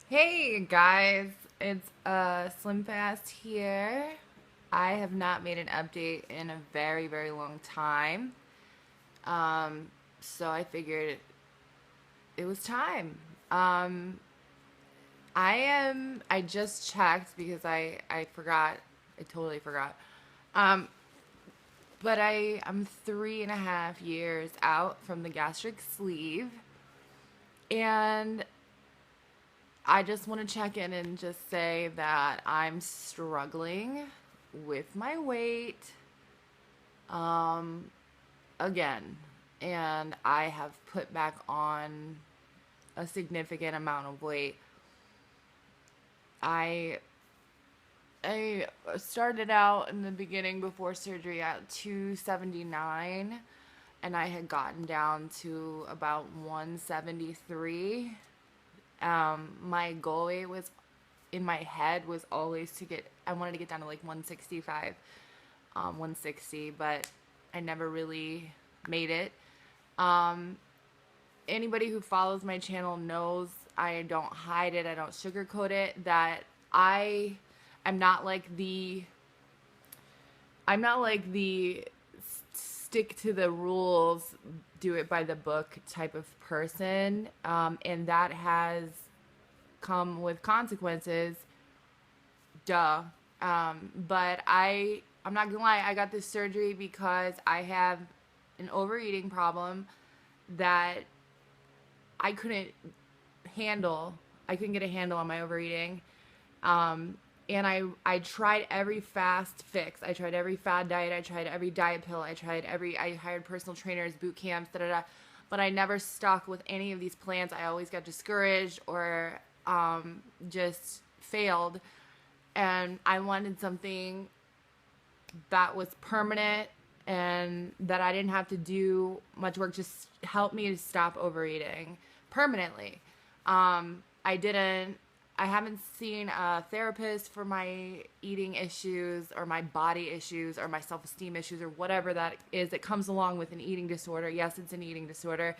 Hey guys, it's Slim Fast here. I have not made an update in a very, very long time. Um, so I figured it was time. Um, I just checked because I forgot. I totally forgot. Um, but I'm 3.5 years out from the gastric sleeve, and I just want to check in and just say that I'm struggling with my weight um, again. And I have put back on a significant amount of weight. I I started out in the beginning before surgery at 279, and I had gotten down to about 173. My goal weight was in my head was always I wanted to get down to like 165, 160, but I never really made it. Um, Anybody who follows my channel knows I don't hide it, I don't sugarcoat it, that I am not like the stick to the rules, do it by the book type of person. And that has come with consequences. Duh. But I'm not gonna lie, I got this surgery because I have an overeating problem that I couldn't handle. I couldn't get a handle on my overeating. And I tried every fast fix. I tried every fad diet. I tried every diet pill. I hired personal trainers, boot camps, da da da. But I never stuck with any of these plans. I always got discouraged or just failed. And I wanted something that was permanent and that I didn't have to do much work, just help me to stop overeating permanently. I didn't, I haven't seen a therapist for my eating issues or my body issues or my self esteem issues or whatever that is that comes along with an eating disorder. Yes, it's an eating disorder.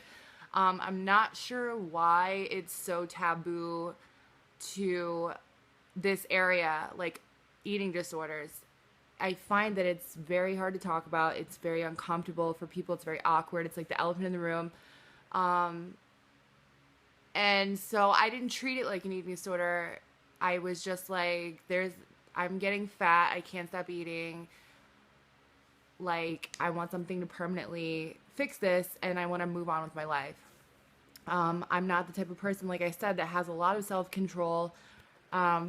I'm not sure why it's so taboo to this area, like eating disorders. I find that it's very hard to talk about. It's very uncomfortable for people. It's very awkward. It's like the elephant in the room. Um, and so I didn't treat it like an eating disorder. I was just like, I'm getting fat. I can't stop eating. Like, I want something to permanently fix this and I want to move on with my life. I'm not the type of person, like I said, that has a lot of self control.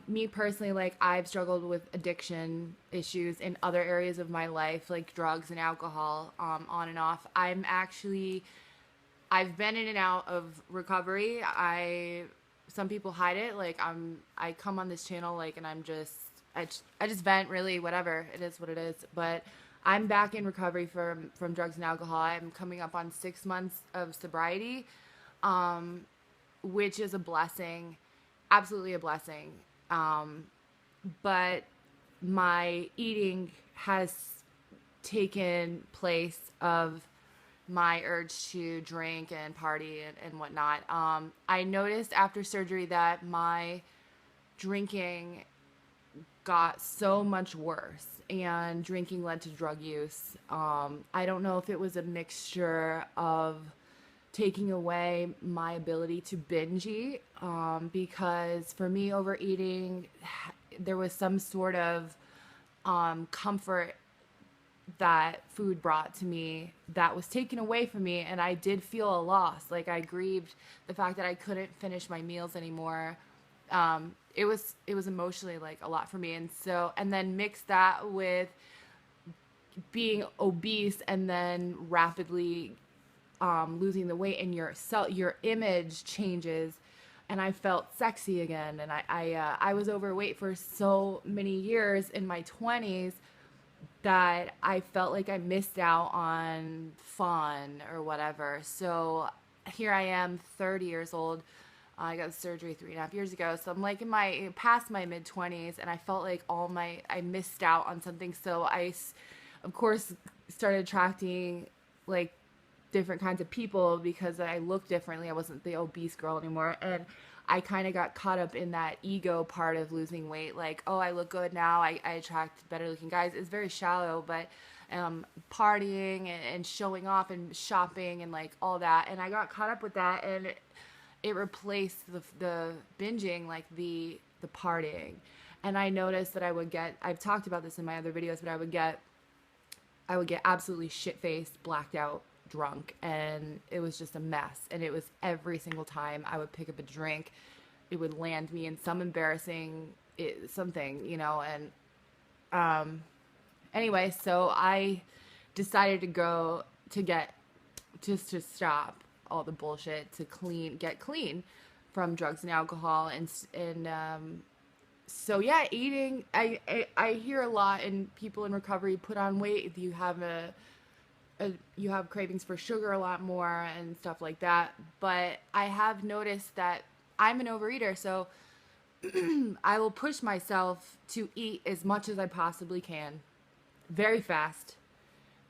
Me personally, like I've struggled with addiction issues in other areas of my life, like drugs and alcohol, on and off. I've been in and out of recovery. Some people hide it. Like I come on this channel, like, and I just vent, really, whatever. It is what it is. But I'm back in recovery from drugs and alcohol. I'm coming up on 6 months of sobriety, um, which is a blessing, absolutely a blessing. Um, but my eating has taken place of my urge to drink and party and whatnot. I noticed after surgery that my drinking got so much worse, and drinking led to drug use. I don't know if it was a mixture of taking away my ability to binge eat, because for me, overeating, there was some sort of comfort that food brought to me that was taken away from me, and I did feel a loss. Like, I grieved the fact that I couldn't finish my meals anymore. It was emotionally like a lot for me, and then mix that with being obese and then rapidly losing the weight, and your image changes. And I felt sexy again, and I was overweight for so many years in my 20s that I felt like I missed out on fun or whatever. So here I am, 30 years old. I got surgery 3.5 years ago, so I'm like in my past my mid 20s, and I felt like I missed out on something. So of course, started attracting like different kinds of people because I looked differently. I wasn't the obese girl anymore. And I kind of got caught up in that ego part of losing weight. Like, oh, I look good now. I attract better looking guys. It's very shallow, but partying and showing off and shopping and like all that. And I got caught up with that, and it replaced the binging, like the partying. And I noticed that I've talked about this in my other videos, but I would get absolutely shit-faced, blacked out, drunk, and it was just a mess. And it was every single time I would pick up a drink, it would land me in some embarrassing something, you know. And anyway, so I decided to go to get just to stop all the bullshit, to get clean from drugs and alcohol, and so yeah, eating. I hear a lot, and people in recovery put on weight if you have you have cravings for sugar a lot more and stuff like that. But I have noticed that I'm an overeater, so I will push myself to eat as much as I possibly can, very fast,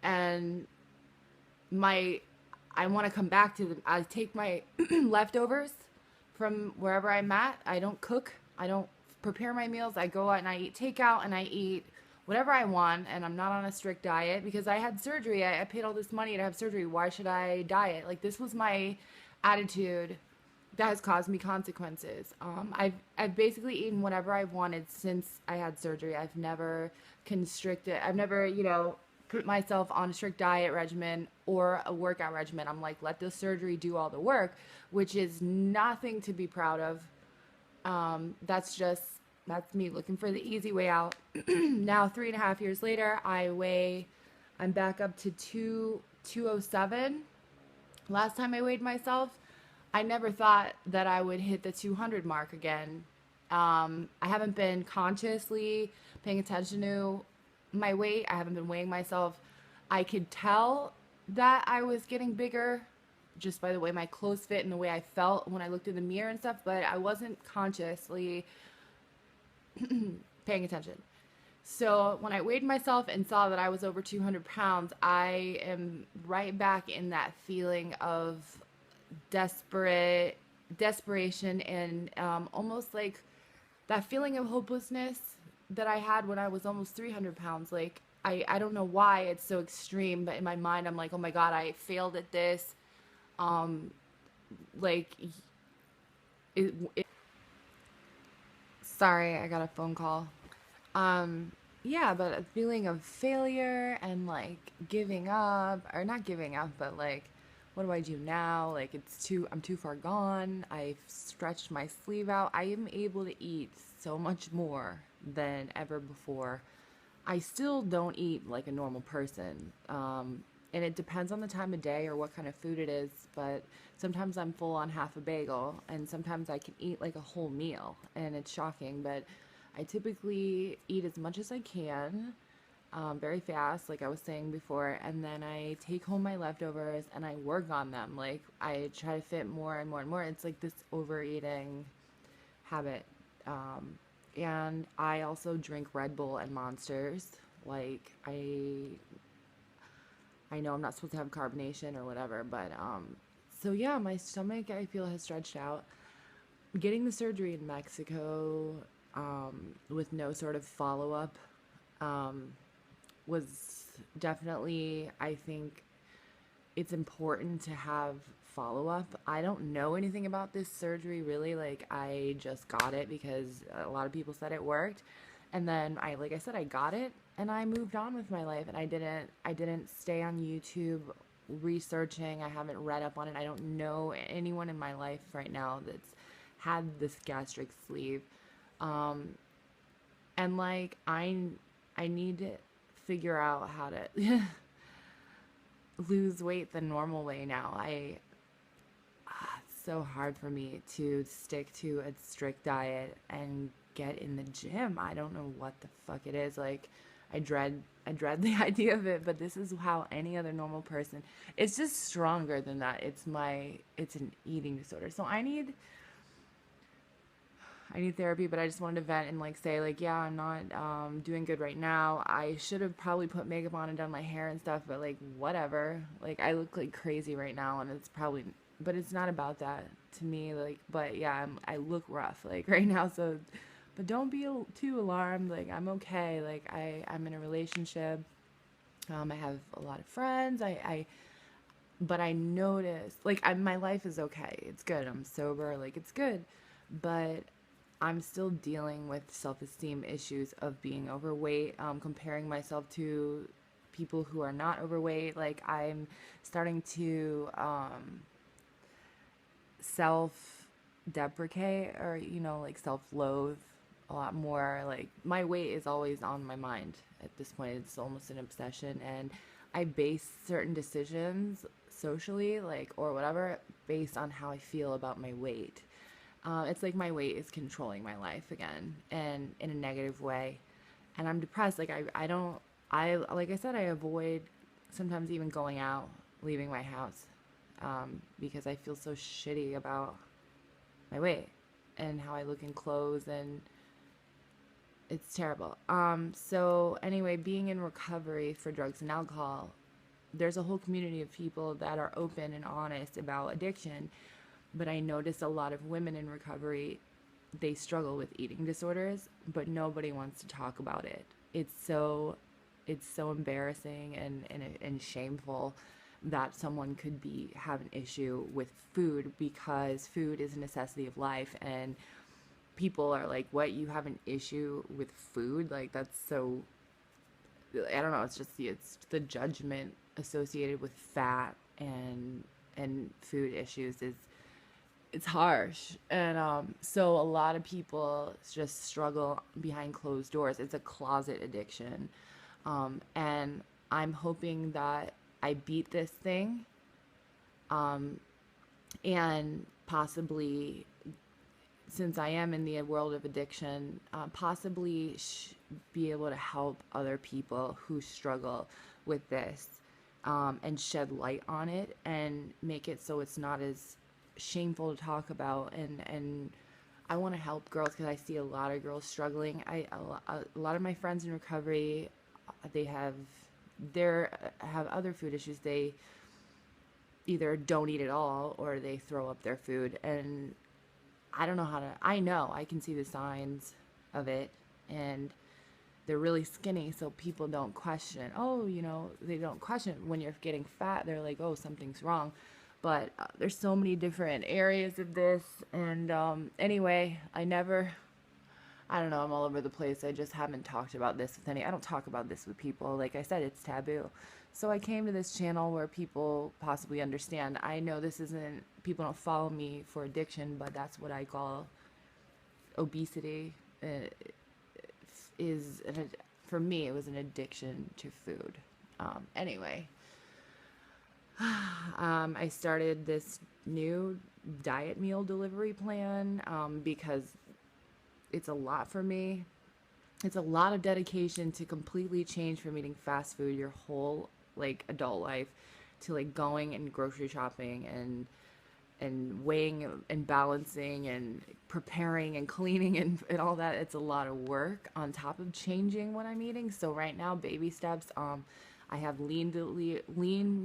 and I want to come back to them. I take my leftovers from wherever I'm at. I don't cook. I don't prepare my meals. I go out and I eat takeout, and I eat whatever I want, and I'm not on a strict diet because I had surgery. I paid all this money to have surgery. Why should I diet? Like, this was my attitude that has caused me consequences. I've basically eaten whatever I've wanted since I had surgery. I've never put myself on a strict diet regimen or a workout regimen. I'm like, let the surgery do all the work, which is nothing to be proud of. That's me looking for the easy way out. Now, 3.5 years later, I'm back up to 207. Last time I weighed myself, I never thought that I would hit the 200 mark again. I haven't been consciously paying attention to my weight. I haven't been weighing myself. I could tell that I was getting bigger just by the way my clothes fit and the way I felt when I looked in the mirror and stuff, but I wasn't consciously paying attention. So when I weighed myself and saw that I was over 200 pounds, I am right back in that feeling of desperation and almost like that feeling of hopelessness that I had when I was almost 300 pounds. Like, I don't know why it's so extreme, but in my mind, I'm like, oh my God, I failed at this. Like, sorry, I got a phone call. Yeah, but a feeling of failure and like giving up, or not giving up, but like, what do I do now? Like, I'm too far gone. I've stretched my sleeve out. I am able to eat so much more than ever before. I still don't eat like a normal person. And it depends on the time of day or what kind of food it is, but sometimes I'm full on half a bagel, and sometimes I can eat like a whole meal, and it's shocking, but I typically eat as much as I can, very fast, like I was saying before, and then I take home my leftovers and I work on them. Like, I try to fit more and more and more. It's like this overeating habit. And I also drink Red Bull and Monsters. Like, I know I'm not supposed to have carbonation or whatever, but so yeah, my stomach, I feel, has stretched out. Getting the surgery in Mexico with no sort of follow-up was definitely, I think it's important to have follow-up. I don't know anything about this surgery really. Like, I just got it because a lot of people said it worked, and then like I said, I got it and I moved on with my life, and I didn't stay on YouTube researching. I haven't read up on it. I don't know anyone in my life right now that's had this gastric sleeve. And like, I need to figure out how to lose weight the normal way now. It's so hard for me to stick to a strict diet and get in the gym. I don't know what the fuck it is. Like, I dread the idea of it, but this is how any other normal person, it's just stronger than that. It's an eating disorder. So I need I need therapy, but I just wanted to vent and like say like, yeah, I'm not doing good right now. I should have probably put makeup on and done my hair and stuff, but like whatever. Like I look like crazy right now, and it's probably, but it's not about that to me. Like, but yeah, I look rough like right now. So, but don't be too alarmed. Like I'm okay. Like I'm in a relationship. I have a lot of friends. But I noticed, like, my life is okay. It's good. I'm sober. Like, it's good. But I'm still dealing with self esteem issues of being overweight, comparing myself to people who are not overweight. Like, I'm starting to self deprecate or, like self loathe a lot more. Like, my weight is always on my mind at this point. It's almost an obsession. And I base certain decisions socially, like, or whatever, based on how I feel about my weight. It's like my weight is controlling my life again, and in a negative way. And I'm depressed. Like like I said, I avoid sometimes even going out, leaving my house, because I feel so shitty about my weight and how I look in clothes, and it's terrible. So anyway, being in recovery for drugs and alcohol, there's a whole community of people that are open and honest about addiction, but I notice a lot of women in recovery, they struggle with eating disorders, but nobody wants to talk about it. It's so embarrassing and shameful that someone could have an issue with food, because food is a necessity of life, and people are like, what, you have an issue with food? Like, that's so, I don't know, it's the judgment associated with fat and food issues is, it's harsh. And so a lot of people just struggle behind closed doors. It's a closet addiction. And I'm hoping that I beat this thing, and possibly, since I am in the world of addiction, possibly be able to help other people who struggle with this, and shed light on it and make it so it's not as shameful to talk about. And I want to help girls because I see a lot of girls struggling. A lot of my friends in recovery, they have other food issues. They either don't eat at all or they throw up their food, and I don't know how to, I know I can see the signs of it, and they're really skinny, so people don't question. Oh, they don't question when you're getting fat. They're like, oh, something's wrong. But there's so many different areas of this. And anyway, I don't know, I'm all over the place. I just haven't talked about this with I don't talk about this with people. Like I said, it's taboo. So I came to this channel where people possibly understand. I know people don't follow me for addiction, but that's what I call obesity. For me, it was an addiction to food. Anyway, I started this new diet meal delivery plan, because it's a lot for me. It's a lot of dedication to completely change from eating fast food your whole like adult life to like going and grocery shopping and weighing and balancing and preparing and cleaning and all that. It's a lot of work on top of changing what I'm eating. So right now, baby steps. I have lean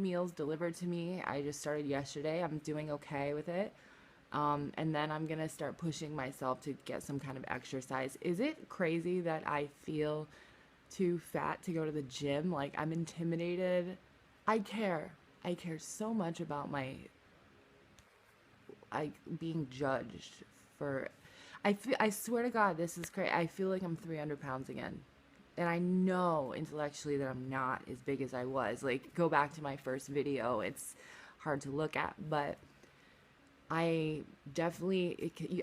meals delivered to me. I just started yesterday. I'm doing okay with it. And then I'm gonna start pushing myself to get some kind of exercise. Is it crazy that I feel too fat to go to the gym? Like, I'm intimidated. I care. I care so much about being judged for. I swear to God, this is crazy. I feel like I'm 300 pounds again. And I know intellectually that I'm not as big as I was. Like, go back to my first video. It's hard to look at, but I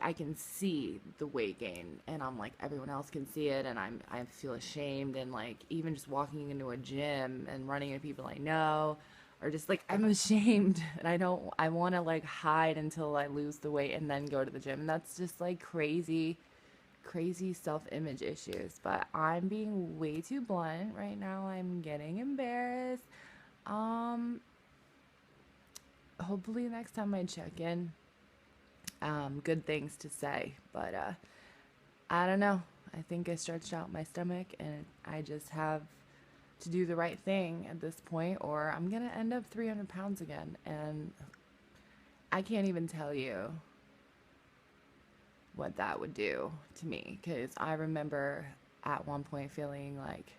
I can see the weight gain, and I'm like, everyone else can see it, and I feel ashamed, and like, even just walking into a gym and running into people I know, or just like, I'm ashamed, and I want to like hide until I lose the weight and then go to the gym. And that's just like crazy self-image issues. But I'm being way too blunt right now. I'm getting embarrassed. Hopefully next time I check in, good things to say. But I don't know. I think I stretched out my stomach and I just have to do the right thing at this point, or I'm going to end up 300 pounds again. And I can't even tell you what that would do to me, because I remember at one point feeling like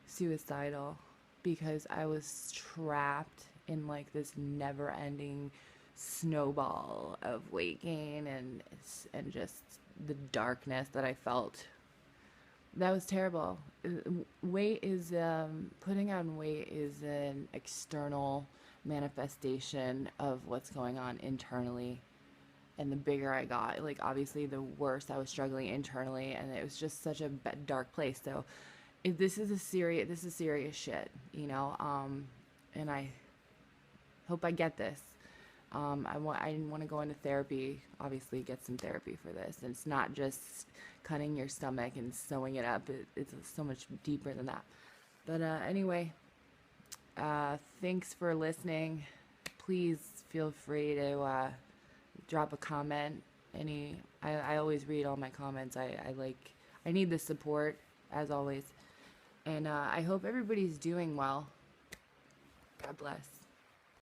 suicidal because I was trapped in like this never ending snowball of weight gain and just the darkness that I felt. That was terrible. Weight is putting on weight is an external manifestation of what's going on internally. And the bigger I got, like obviously the worse I was struggling internally, and it was just such a dark place. So if this is serious shit, you know. And I hope I get this. I want to go into therapy, obviously get some therapy for this. And it's not just cutting your stomach and sewing it up. It's so much deeper than that. But anyway, thanks for listening. Please feel free to drop a comment. I always read all my comments. I need the support as always. And I hope everybody's doing well. God bless.